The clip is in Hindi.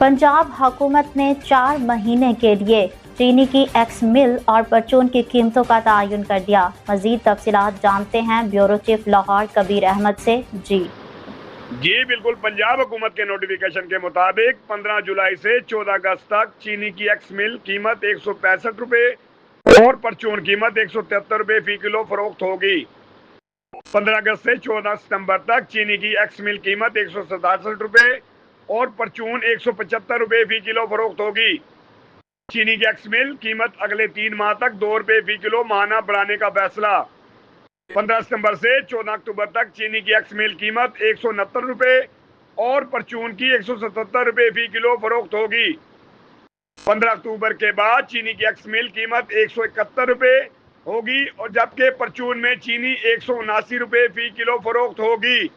पंजाब हुकूमत ने 4 महीने के लिए चीनी की एक्स मिल और परचून की कीमतों का तयन कर दिया। मजीद तफसीलात जानते हैं ब्यूरो चीफ लाहौर कबीर अहमद से। जी बिल्कुल, पंजाब हुकूमत के नोटिफिकेशन के मुताबिक 15 जुलाई से 14 अगस्त तक चीनी की एक्स मिल कीमत 165 रुपए और परचून कीमत 173 रुपए फी किलो फरोख्त होगी। 15 अगस्त से 14 सितंबर तक चीनी की एक्स मिल कीमत 167 रुपए और परचून 175 रुपए फी किलो फरोख्त होगी। चीनी की एक्स मिल कीमत अगले 3 माह तक 2 रुपए फी किलो माहाना बढ़ाने का फैसला। 15 सितंबर से 14 अक्टूबर तक चीनी की एक्स मिल कीमत 169 रुपए और परचून की 177 रुपए फी किलो फरोख्त होगी। 15 अक्टूबर के बाद चीनी की एक्स मिल कीमत 171 रुपए होगी और जबकि परचून में चीनी 179 रुपए फी किलो फरोख्त होगी।